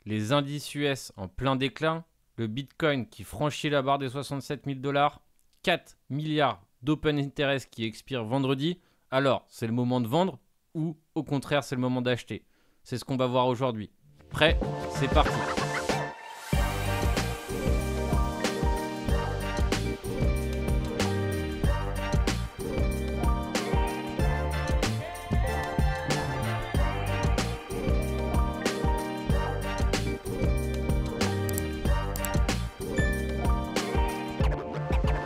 les indices US en plein déclin, le Bitcoin qui franchit la barre des 67 000 $, 4 milliards d'open interest qui expire vendredi. Alors, c'est le moment de vendre ou au contraire, c'est le moment d'acheter? C'est ce qu'on va voir aujourd'hui. Prêt? C'est parti!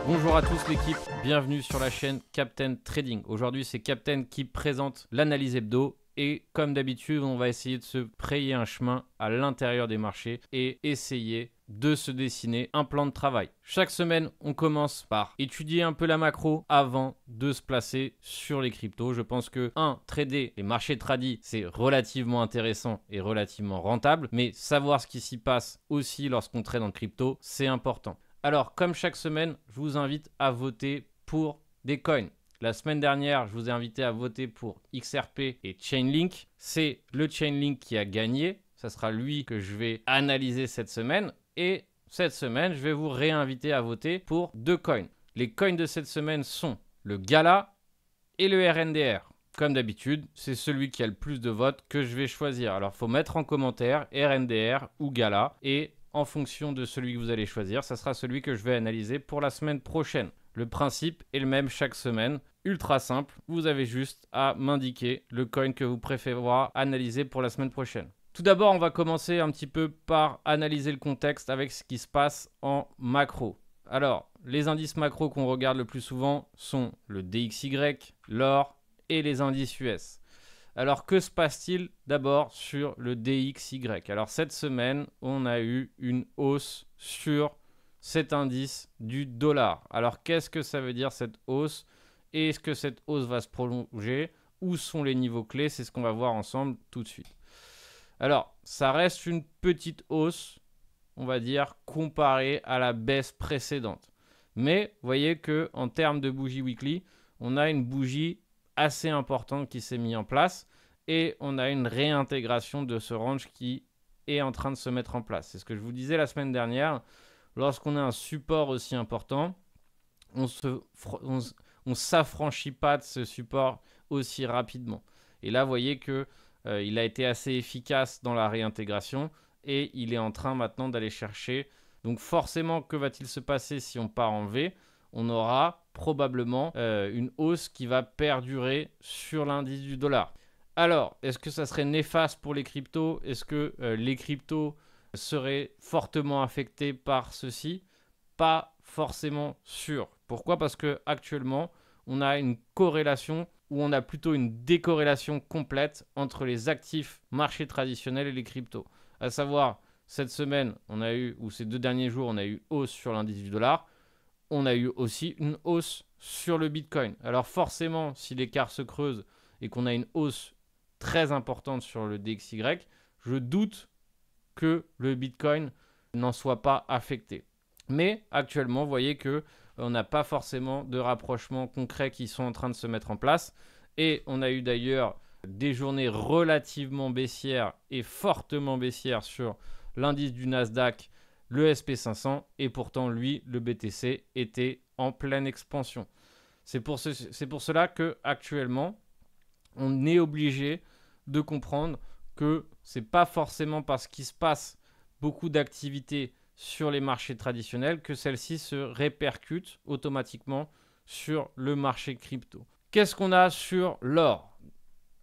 Bonjour à tous l'équipe, bienvenue sur la chaîne Captain Trading. Aujourd'hui c'est Captain qui présente l'analyse hebdo et comme d'habitude on va essayer de se frayer un chemin à l'intérieur des marchés et essayer de se dessiner un plan de travail. Chaque semaine on commence par étudier un peu la macro avant de se placer sur les cryptos. Je pense que trader les marchés tradis c'est relativement intéressant et relativement rentable, mais savoir ce qui s'y passe aussi lorsqu'on trade en crypto c'est important. Alors, comme chaque semaine, je vous invite à voter pour des coins. La semaine dernière, je vous ai invité à voter pour XRP et Chainlink. C'est le Chainlink qui a gagné. Ça sera lui que je vais analyser cette semaine. Et cette semaine, je vais vous réinviter à voter pour deux coins. Les coins de cette semaine sont le Gala et le RNDR. Comme d'habitude, c'est celui qui a le plus de votes que je vais choisir. Alors, il faut mettre en commentaire RNDR ou Gala et en fonction de celui que vous allez choisir, ça sera celui que je vais analyser pour la semaine prochaine. Le principe est le même chaque semaine, ultra simple. Vous avez juste à m'indiquer le coin que vous préférez analyser pour la semaine prochaine. Tout d'abord, on va commencer un petit peu par analyser le contexte avec ce qui se passe en macro. Alors, les indices macro qu'on regarde le plus souvent sont le DXY, l'or et les indices US. Alors, que se passe-t-il d'abord sur le DXY? Alors, cette semaine, on a eu une hausse sur cet indice du dollar. Alors, qu'est-ce que ça veut dire cette hausse? Est-ce que cette hausse va se prolonger? Où sont les niveaux clés? C'est ce qu'on va voir ensemble tout de suite. Alors, ça reste une petite hausse, on va dire, comparée à la baisse précédente. Mais, vous voyez qu'en termes de bougie weekly, on a une bougie assez importante qui s'est mise en place et on a une réintégration de ce range qui est en train de se mettre en place. C'est ce que je vous disais la semaine dernière. Lorsqu'on a un support aussi important, on s'affranchit pas de ce support aussi rapidement. Et là, vous voyez que il a été assez efficace dans la réintégration et il est en train maintenant d'aller chercher. Donc forcément, que va-t-il se passer si on part en V? On aura probablement une hausse qui va perdurer sur l'indice du dollar. Alors, est-ce que ça serait néfaste pour les cryptos? Est-ce que les cryptos seraient fortement affectés par ceci? Pas forcément sûr. Pourquoi? Parce qu'actuellement, on a une corrélation ou on a plutôt une décorrélation complète entre les actifs marchés traditionnels et les cryptos. À savoir, cette semaine, on a eu, ou ces 2 derniers jours, on a eu hausse sur l'indice du dollar. On a eu aussi une hausse sur le Bitcoin. Alors forcément, si l'écart se creuse et qu'on a une hausse très importante sur le DXY, je doute que le Bitcoin n'en soit pas affecté. Mais actuellement, vous voyez qu'on n'a pas forcément de rapprochements concrets qui sont en train de se mettre en place. Et on a eu d'ailleurs des journées relativement baissières et fortement baissières sur l'indice du Nasdaq, le SP500, et pourtant, lui, le BTC, était en pleine expansion. C'est pour cela qu'actuellement, on est obligé de comprendre que ce n'est pas forcément parce qu'il se passe beaucoup d'activités sur les marchés traditionnels que celles-ci se répercutent automatiquement sur le marché crypto. Qu'est-ce qu'on a sur l'or?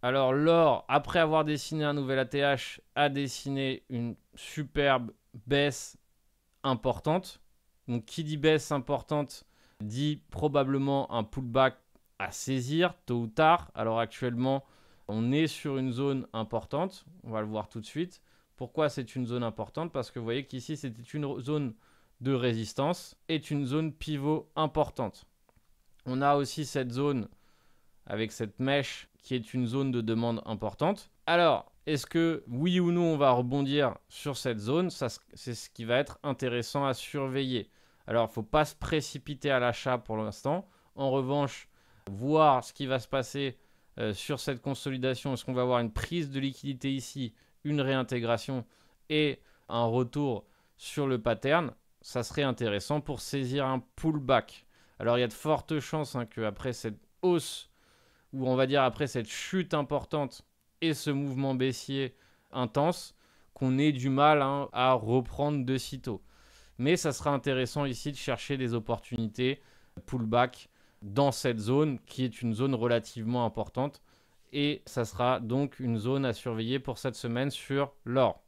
Alors l'or, après avoir dessiné un nouvel ATH, a dessiné une superbe baisse importante. Donc qui dit baisse importante dit probablement un pullback à saisir tôt ou tard. Alors actuellement, on est sur une zone importante. On va le voir tout de suite. Pourquoi c'est une zone importante? Parce que vous voyez qu'ici, c'était une zone de résistance et une zone pivot importante. On a aussi cette zone avec cette mèche qui est une zone de demande importante. Alors, est-ce que oui ou non on va rebondir sur cette zone? Ça, c'est ce qui va être intéressant à surveiller. Alors, il ne faut pas se précipiter à l'achat pour l'instant. En revanche, voir ce qui va se passer sur cette consolidation. Est-ce qu'on va avoir une prise de liquidité ici, une réintégration et un retour sur le pattern, ça serait intéressant pour saisir un pullback. Alors il y a de fortes chances qu'après cette hausse, ou on va dire après cette chute importante et ce mouvement baissier intense, qu'on ait du mal à reprendre de sitôt. Mais ça sera intéressant ici de chercher des opportunités pullback dans cette zone qui est une zone relativement importante. Et ça sera donc une zone à surveiller pour cette semaine sur l'or.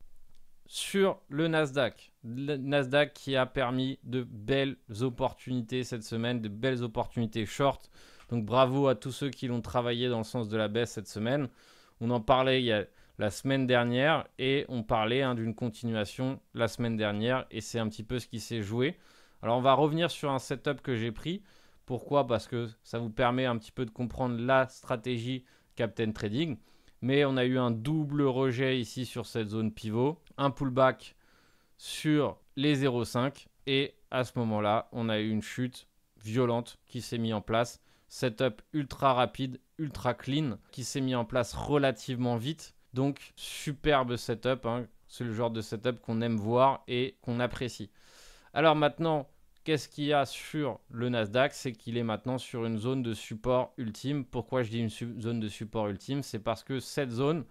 Sur le Nasdaq qui a permis de belles opportunités cette semaine, de belles opportunités short. Donc bravo à tous ceux qui l'ont travaillé dans le sens de la baisse cette semaine. On en parlait il y a la semaine dernière et on parlait d'une continuation la semaine dernière et c'est un petit peu ce qui s'est joué. Alors on va revenir sur un setup que j'ai pris. Pourquoi? Parce que ça vous permet un petit peu de comprendre la stratégie Captain Trading. Mais on a eu un double rejet ici sur cette zone pivot, un pullback sur les 0,5 et à ce moment-là, on a eu une chute violente qui s'est mise en place. Setup ultra rapide, ultra clean qui s'est mis en place relativement vite. Donc superbe setup, c'est le genre de setup qu'on aime voir et qu'on apprécie. Alors maintenant, qu'est-ce qu'il y a sur le Nasdaq? C'est qu'il est maintenant sur une zone de support ultime. Pourquoi je dis une zone de support ultime? C'est parce que cette zone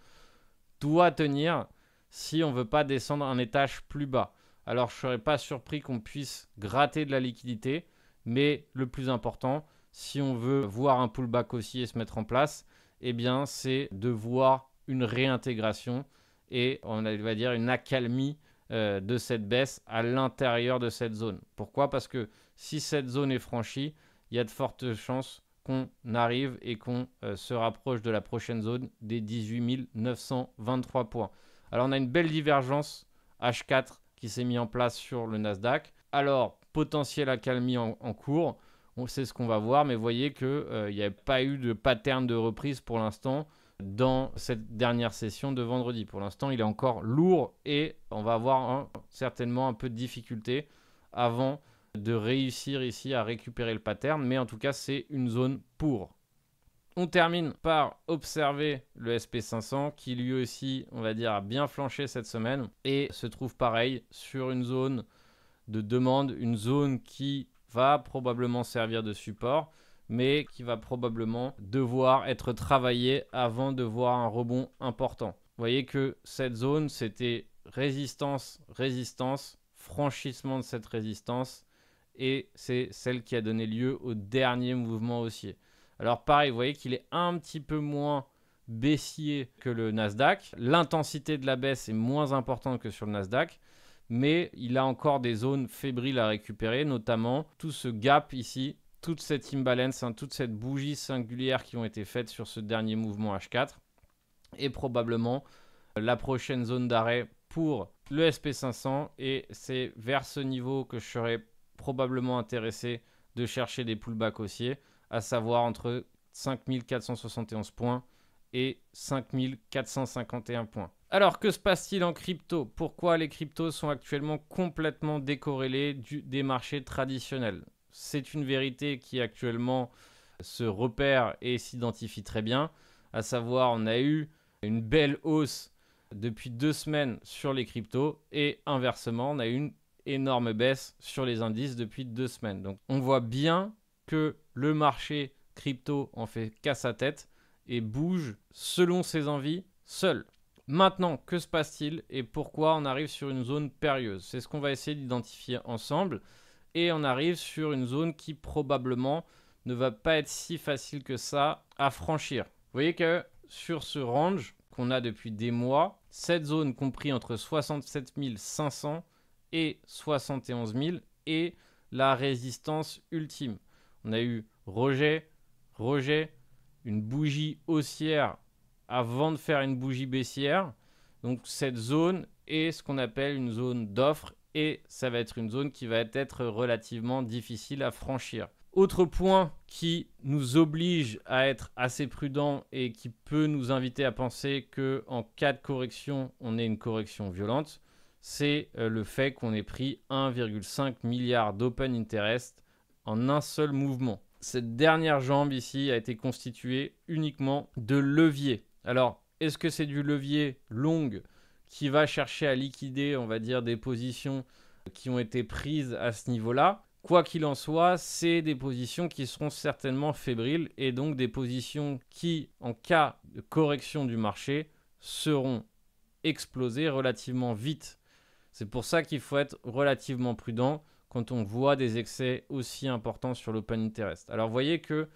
doit tenir si on ne veut pas descendre un étage plus bas. Alors je ne serais pas surpris qu'on puisse gratter de la liquidité, mais le plus important, si on veut voir un pullback aussi et se mettre en place, eh bien c'est de voir une réintégration et on va dire une accalmie de cette baisse à l'intérieur de cette zone. Pourquoi? Parce que si cette zone est franchie, il y a de fortes chances qu'on arrive et qu'on se rapproche de la prochaine zone des 18 923 points. Alors on a une belle divergence H4 qui s'est mis en place sur le Nasdaq. Alors potentiel accalmie en cours, on sait ce qu'on va voir, mais vous voyez qu'il n'y avait pas eu de pattern de reprise pour l'instant dans cette dernière session de vendredi. Pour l'instant, il est encore lourd et on va avoir certainement un peu de difficulté avant de réussir ici à récupérer le pattern. Mais en tout cas, c'est une zone pour. On termine par observer le SP500 qui lui aussi, on va dire, a bien flanché cette semaine et se trouve pareil sur une zone de demande, une zone qui va probablement servir de support, mais qui va probablement devoir être travaillé avant de voir un rebond important. Vous voyez que cette zone, c'était résistance, résistance, franchissement de cette résistance, et c'est celle qui a donné lieu au dernier mouvement haussier. Alors pareil, vous voyez qu'il est un petit peu moins baissier que le Nasdaq. L'intensité de la baisse est moins importante que sur le Nasdaq, mais il a encore des zones fébriles à récupérer, notamment tout ce gap ici, toute cette imbalance, toute cette bougie singulière qui ont été faites sur ce dernier mouvement H4 et probablement la prochaine zone d'arrêt pour le SP500 et c'est vers ce niveau que je serais probablement intéressé de chercher des pullbacks haussiers, à savoir entre 5471 points et 5451 points. Alors, que se passe-t-il en crypto? Pourquoi les cryptos sont actuellement complètement décorrélés des marchés traditionnels? C'est une vérité qui actuellement se repère et s'identifie très bien. À savoir, on a eu une belle hausse depuis 2 semaines sur les cryptos et inversement, on a eu une énorme baisse sur les indices depuis 2 semaines. Donc, on voit bien que le marché crypto en fait qu'à sa tête et bouge selon ses envies seul. Maintenant, que se passe-t-il et pourquoi on arrive sur une zone périlleuse? C'est ce qu'on va essayer d'identifier ensemble. Et on arrive sur une zone qui probablement ne va pas être si facile que ça à franchir. Vous voyez que sur ce range qu'on a depuis des mois, cette zone comprise entre 67 500 et 71 000 est la résistance ultime. On a eu rejet, rejet, une bougie haussière avant de faire une bougie baissière. Donc cette zone est ce qu'on appelle une zone d'offre et ça va être une zone qui va être relativement difficile à franchir. Autre point qui nous oblige à être assez prudent et qui peut nous inviter à penser qu'en cas de correction, on ait une correction violente, c'est le fait qu'on ait pris 1,5 milliard d'open interest en un seul mouvement. Cette dernière jambe ici a été constituée uniquement de levier. Alors, est-ce que c'est du levier long qui va chercher à liquider, on va dire, des positions qui ont été prises à ce niveau-là. Quoi qu'il en soit, c'est des positions qui seront certainement fébriles et donc des positions qui, en cas de correction du marché, seront explosées relativement vite. C'est pour ça qu'il faut être relativement prudent quand on voit des excès aussi importants sur l'open interest. Alors vous voyez que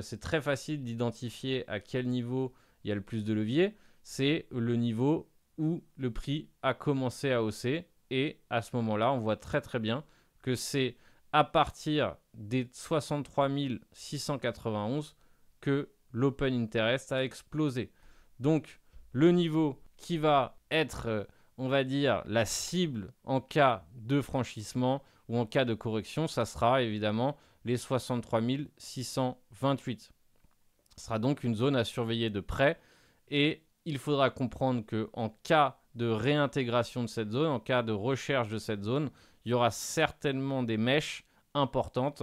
c'est très facile d'identifier à quel niveau il y a le plus de levier. C'est le niveau où le prix a commencé à hausser. Et à ce moment-là, on voit très très bien que c'est à partir des 63 691 que l'open interest a explosé. Donc le niveau qui va être, on va dire, la cible en cas de franchissement ou en cas de correction, ça sera évidemment les 63 628. Ce sera donc une zone à surveiller de près et il faudra comprendre qu'en cas de réintégration de cette zone, en cas de recherche de cette zone, il y aura certainement des mèches importantes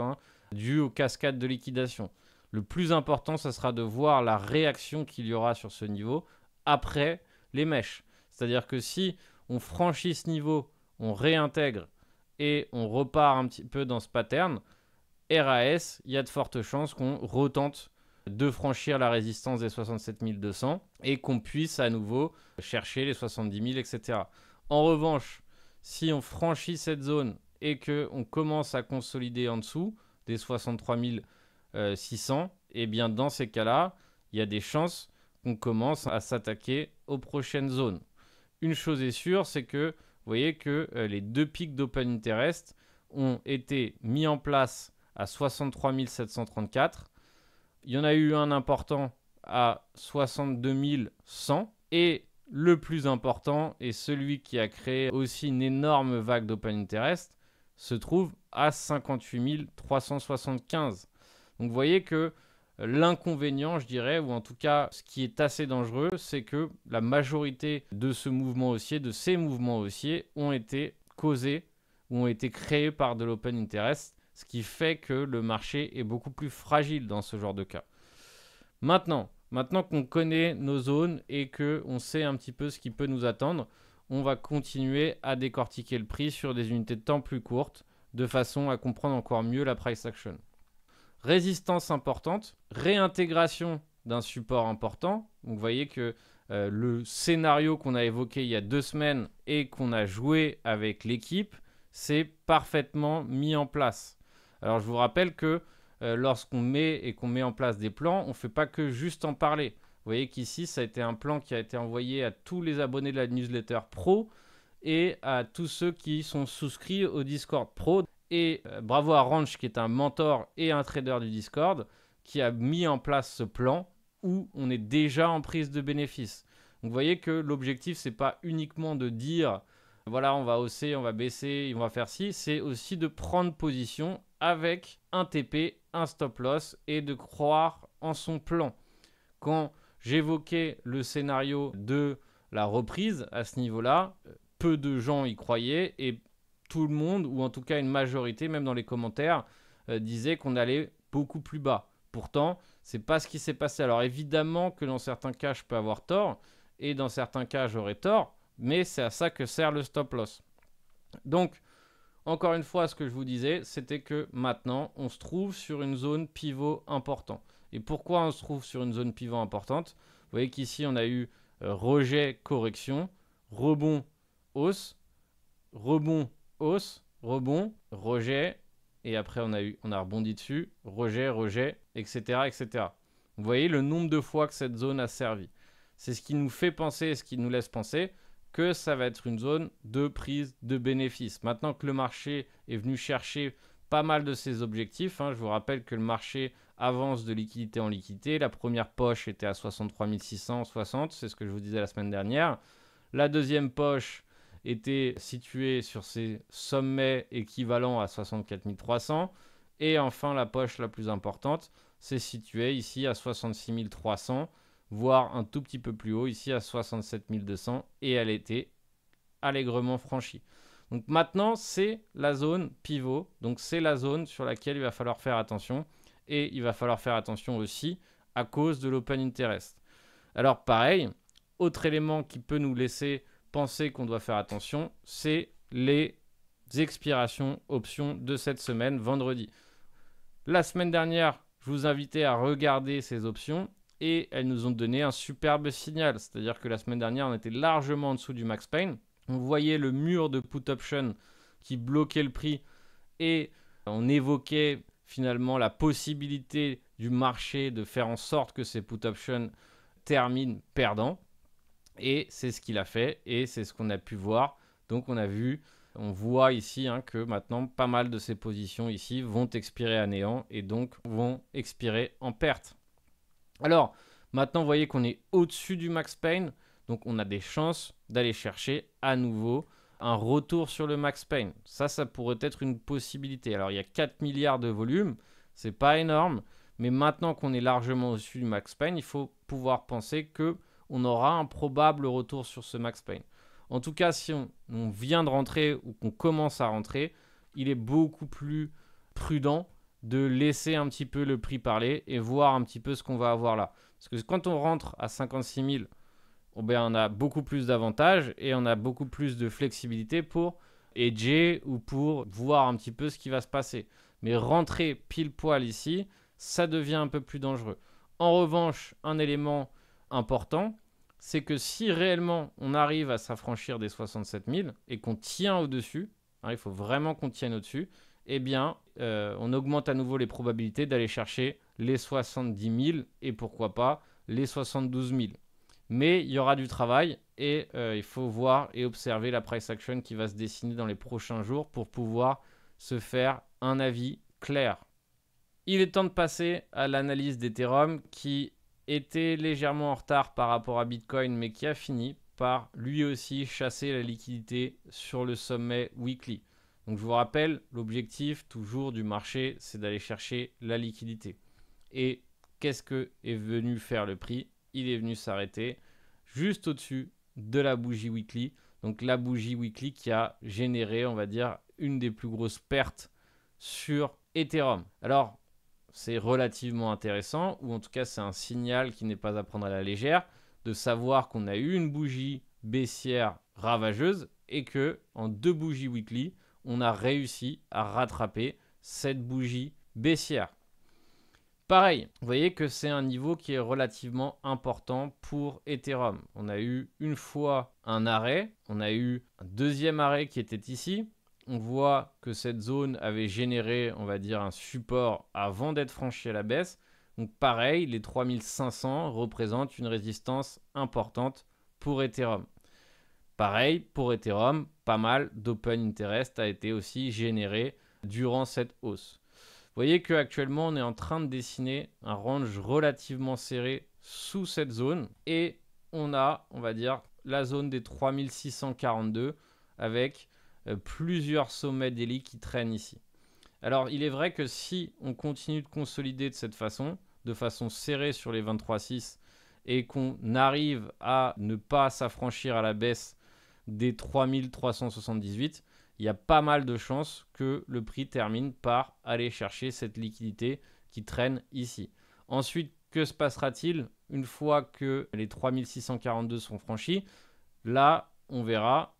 dues aux cascades de liquidation. Le plus important, ça sera de voir la réaction qu'il y aura sur ce niveau après les mèches. C'est-à-dire que si on franchit ce niveau, on réintègre et on repart un petit peu dans ce pattern, RAS, il y a de fortes chances qu'on retente de franchir la résistance des 67 200 et qu'on puisse à nouveau chercher les 70 000, etc. En revanche, si on franchit cette zone et qu'on commence à consolider en dessous des 63 600, et bien dans ces cas-là, il y a des chances qu'on commence à s'attaquer aux prochaines zones. Une chose est sûre, c'est que vous voyez que les deux pics d'open interest ont été mis en place à 63 734. Il y en a eu un important à 62 100 et le plus important et celui qui a créé aussi une énorme vague d'open interest se trouve à 58 375. Donc vous voyez que l'inconvénient, je dirais, ou en tout cas ce qui est assez dangereux, c'est que la majorité de ce mouvement haussier, de ces mouvements haussiers, ont été causés ou ont été créés par de l'open interest, ce qui fait que le marché est beaucoup plus fragile dans ce genre de cas. Maintenant qu'on connaît nos zones et qu'on sait un petit peu ce qui peut nous attendre, on va continuer à décortiquer le prix sur des unités de temps plus courtes de façon à comprendre encore mieux la price action. Résistance importante, réintégration d'un support important. Donc vous voyez que le scénario qu'on a évoqué il y a 2 semaines et qu'on a joué avec l'équipe, c'est parfaitement mis en place. Alors je vous rappelle que lorsqu'on met en place des plans, on ne fait pas que juste en parler. Vous voyez qu'ici, ça a été un plan qui a été envoyé à tous les abonnés de la newsletter pro et à tous ceux qui sont souscrits au Discord pro. Et bravo à Ranch qui est un mentor et un trader du Discord qui a mis en place ce plan où on est déjà en prise de bénéfice. Donc vous voyez que l'objectif, c'est pas uniquement de dire voilà, on va hausser, on va baisser, on va faire ci, c'est aussi de prendre position avec un TP, un stop loss et de croire en son plan. Quand j'évoquais le scénario de la reprise à ce niveau-là, peu de gens y croyaient et tout le monde, ou en tout cas une majorité, même dans les commentaires, disait qu'on allait beaucoup plus bas. Pourtant, c'est pas ce qui s'est passé. Alors évidemment que dans certains cas, je peux avoir tort, et dans certains cas, j'aurais tort, mais c'est à ça que sert le stop loss. Donc, encore une fois, ce que je vous disais, c'était que maintenant, on se trouve sur une zone pivot importante. Et pourquoi on se trouve sur une zone pivot importante? Vous voyez qu'ici, on a eu rejet, correction, rebond, hausse, rebond, hausse, rebond, rejet, et après on a rebondi dessus, rejet, rejet, etc., etc. Vous voyez le nombre de fois que cette zone a servi. C'est ce qui nous fait penser, ce qui nous laisse penser que ça va être une zone de prise de bénéfices. Maintenant que le marché est venu chercher pas mal de ses objectifs, je vous rappelle que le marché avance de liquidité en liquidité. La première poche était à 63 660, c'est ce que je vous disais la semaine dernière. La deuxième poche était située sur ses sommets équivalents à 64 300. Et enfin, la poche la plus importante, c'est située ici à 66 300, voire un tout petit peu plus haut, ici à 67 200. Et elle était allègrement franchie. Donc maintenant, c'est la zone pivot. Donc c'est la zone sur laquelle il va falloir faire attention. Et il va falloir faire attention aussi à cause de l'open interest. Alors pareil, autre élément qui peut nous laisser penser qu'on doit faire attention, c'est les expirations options de cette semaine, vendredi. La semaine dernière, je vous invitais à regarder ces options et elles nous ont donné un superbe signal. C'est-à-dire que la semaine dernière, on était largement en dessous du max pain. On voyait le mur de put option qui bloquait le prix et on évoquait finalement la possibilité du marché de faire en sorte que ces put options terminent perdants. Et c'est ce qu'il a fait et c'est ce qu'on a pu voir. Donc on voit ici que maintenant pas mal de ces positions ici vont expirer à néant et donc vont expirer en perte. Alors maintenant vous voyez qu'on est au-dessus du max pain, donc on a des chances d'aller chercher à nouveau un retour sur le max pain. Ça pourrait être une possibilité. Alors il y a 4 milliards de volume, c'est pas énorme, mais maintenant qu'on est largement au-dessus du max pain, il faut pouvoir penser que on aura un probable retour sur ce max pain. En tout cas, si on vient de rentrer ou qu'on commence à rentrer, il est beaucoup plus prudent de laisser un petit peu le prix parler et voir un petit peu ce qu'on va avoir là. Parce que quand on rentre à 56 000, on a beaucoup plus d'avantages et on a beaucoup plus de flexibilité pour hedger ou pour voir un petit peu ce qui va se passer. Mais rentrer pile poil ici, ça devient un peu plus dangereux. En revanche, un élément important, c'est que si réellement on arrive à s'affranchir des 67 000 et qu'on tient au-dessus, il faut vraiment qu'on tienne au-dessus, eh bien, on augmente à nouveau les probabilités d'aller chercher les 70 000 et pourquoi pas les 72 000. Mais il y aura du travail et il faut voir et observer la price action qui va se dessiner dans les prochains jours pour pouvoir se faire un avis clair. Il est temps de passer à l'analyse d'Ethereum qui était légèrement en retard par rapport à Bitcoin, mais qui a fini par lui aussi chasser la liquidité sur le sommet weekly. Donc je vous rappelle, l'objectif toujours du marché, c'est d'aller chercher la liquidité. Et qu'est-ce que est venu faire le prix? Il est venu s'arrêter juste au-dessus de la bougie weekly. Donc la bougie weekly qui a généré, on va dire, une des plus grosses pertes sur Ethereum. Alors, c'est relativement intéressant, ou en tout cas c'est un signal qui n'est pas à prendre à la légère, de savoir qu'on a eu une bougie baissière ravageuse et que en 2 bougies weekly, on a réussi à rattraper cette bougie baissière. Pareil, vous voyez que c'est un niveau qui est relativement important pour Ethereum. On a eu une fois un arrêt, on a eu un deuxième arrêt qui était ici. On voit que cette zone avait généré, on va dire, un support avant d'être franchi à la baisse. Donc pareil, les 3500 représentent une résistance importante pour Ethereum. Pareil, pour Ethereum, pas mal d'open interest a été aussi généré durant cette hausse. Vous voyez qu'actuellement, on est en train de dessiner un range relativement serré sous cette zone. Et on a, on va dire, la zone des 3642 avec plusieurs sommets daily qui traînent ici. Alors, il est vrai que si on continue de consolider de façon serrée sur les 23,6 et qu'on arrive à ne pas s'affranchir à la baisse des 3378, il y a pas mal de chances que le prix termine par aller chercher cette liquidité qui traîne ici. Ensuite, que se passera-t-il une fois que les 3642 sont franchis? Là, on verra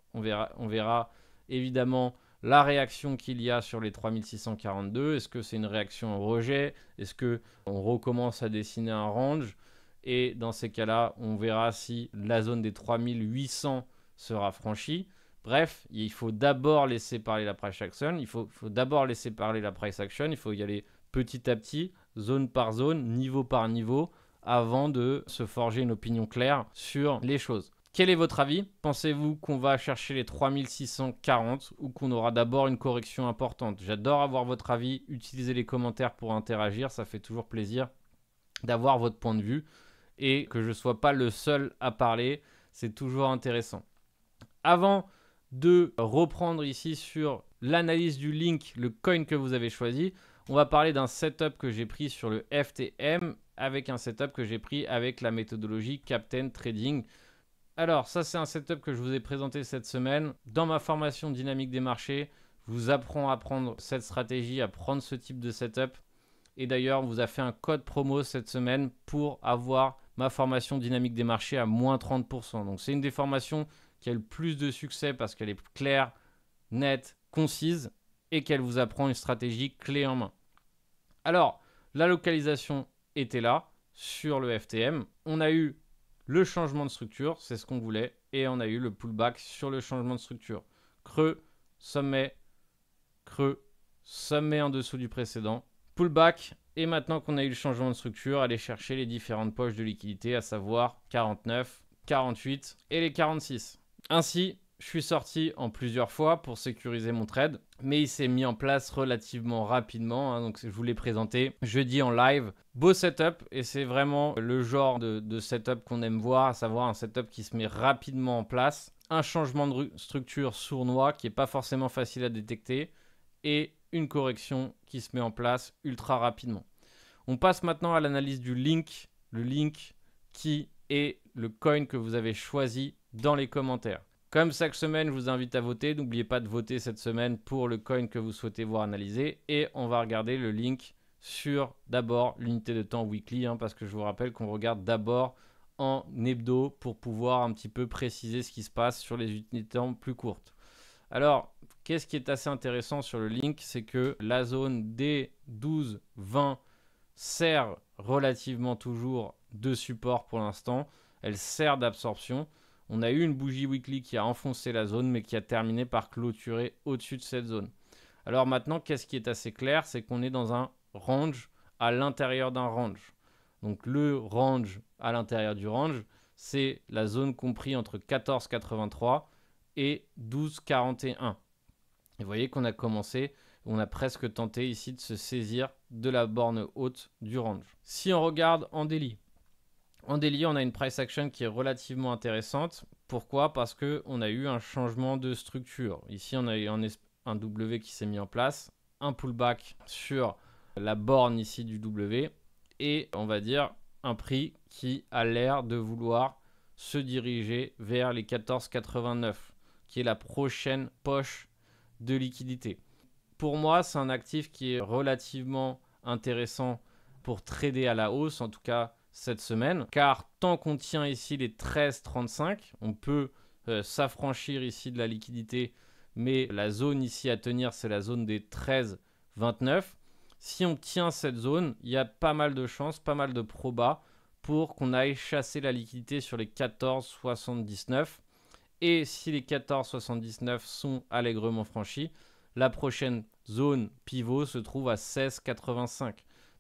évidemment la réaction qu'il y a sur les 3642. Est-ce que c'est une réaction au rejet? Est-ce qu'on recommence à dessiner un range? Et dans ces cas-là, on verra si la zone des 3800 sera franchie. Bref, il faut d'abord laisser parler la price action. Il faut d'abord laisser parler la price action. Il faut y aller petit à petit, zone par zone, niveau par niveau, avant de se forger une opinion claire sur les choses. Quel est votre avis? Pensez-vous qu'on va chercher les 3640 ou qu'on aura d'abord une correction importante? J'adore avoir votre avis. Utilisez les commentaires pour interagir. Ça fait toujours plaisir d'avoir votre point de vue et que je ne sois pas le seul à parler. C'est toujours intéressant. Avant de reprendre ici sur l'analyse du link, le coin que vous avez choisi, on va parler d'un setup que j'ai pris sur le FTM avec un setup que j'ai pris avec la méthodologie Captain Trading. Alors, ça, c'est un setup que je vous ai présenté cette semaine. Dans ma formation dynamique des marchés, je vous apprends à prendre cette stratégie, à prendre ce type de setup. Et d'ailleurs, on vous a fait un code promo cette semaine pour avoir ma formation dynamique des marchés à moins 30%. Donc, c'est une des formations qui a eu le plus de succès parce qu'elle est claire, nette, concise et qu'elle vous apprend une stratégie clé en main. Alors, la localisation était là sur le FTM. On a eu le changement de structure, c'est ce qu'on voulait, et on a eu le pullback sur le changement de structure. Creux, sommet en dessous du précédent, pullback, et maintenant qu'on a eu le changement de structure, aller chercher les différentes poches de liquidité, à savoir 49, 48 et les 46. Ainsi, je suis sorti en plusieurs fois pour sécuriser mon trade, mais il s'est mis en place relativement rapidement, hein, donc je vous l'ai présenté jeudi en live. Beau setup, et c'est vraiment le genre de setup qu'on aime voir, à savoir un setup qui se met rapidement en place, un changement de structure sournois qui n'est pas forcément facile à détecter, et une correction qui se met en place ultra rapidement. On passe maintenant à l'analyse du link, le link qui est le coin que vous avez choisi dans les commentaires. Comme chaque semaine, je vous invite à voter. N'oubliez pas de voter cette semaine pour le coin que vous souhaitez voir analysé. Et on va regarder le link sur d'abord l'unité de temps weekly, hein, parce que je vous rappelle qu'on regarde d'abord en hebdo pour pouvoir un petit peu préciser ce qui se passe sur les unités de temps plus courtes. Alors, qu'est-ce qui est assez intéressant sur le link, c'est que la zone des 12-20 sert relativement toujours de support pour l'instant. Elle sert d'absorption. On a eu une bougie weekly qui a enfoncé la zone, mais qui a terminé par clôturer au-dessus de cette zone. Alors maintenant, qu'est-ce qui est assez clair, c'est qu'on est dans un range à l'intérieur d'un range. Donc le range à l'intérieur du range, c'est la zone comprise entre 14,83 et 12,41. Et vous voyez qu'on a commencé, on a presque tenté ici de se saisir de la borne haute du range. Si on regarde en daily, on a une price action qui est relativement intéressante. Pourquoi? Parce qu'on a eu un changement de structure. Ici, on a eu un W qui s'est mis en place, un pullback sur la borne ici du W et on va dire un prix qui a l'air de vouloir se diriger vers les 14,89 qui est la prochaine poche de liquidité. Pour moi, c'est un actif qui est relativement intéressant pour trader à la hausse, en tout cas cette semaine, car tant qu'on tient ici les 13,35, on peut s'affranchir ici de la liquidité, mais la zone ici à tenir, c'est la zone des 13,29. Si on tient cette zone, il y a pas mal de chances, pas mal de probas pour qu'on aille chasser la liquidité sur les 14,79. Et si les 14,79 sont allègrement franchis, la prochaine zone pivot se trouve à 16,85.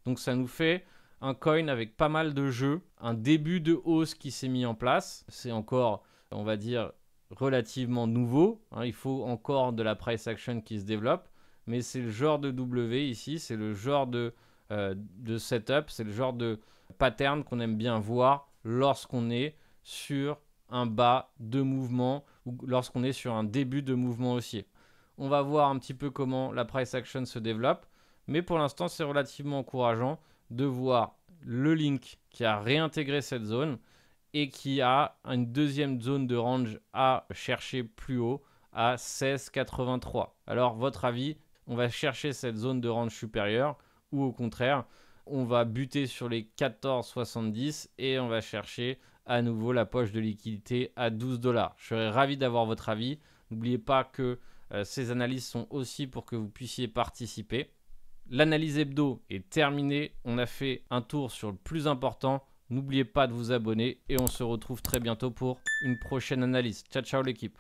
Donc ça nous fait un coin avec pas mal de jeux, un début de hausse qui s'est mis en place. C'est encore, on va dire, relativement nouveau, hein. Il faut encore de la price action qui se développe, mais c'est le genre de W ici, c'est le genre de setup, c'est le genre de pattern qu'on aime bien voir lorsqu'on est sur un bas de mouvement ou lorsqu'on est sur un début de mouvement haussier. On va voir un petit peu comment la price action se développe, mais pour l'instant, c'est relativement encourageant de voir le link qui a réintégré cette zone et qui a une deuxième zone de range à chercher plus haut à 16,83. Alors, votre avis, on va chercher cette zone de range supérieure ou au contraire, on va buter sur les 14,70 et on va chercher à nouveau la poche de liquidité à 12 $. Je serais ravi d'avoir votre avis. N'oubliez pas que ces analyses sont aussi pour que vous puissiez participer. L'analyse hebdo est terminée. On a fait un tour sur le plus important. N'oubliez pas de vous abonner et on se retrouve très bientôt pour une prochaine analyse. Ciao, ciao l'équipe.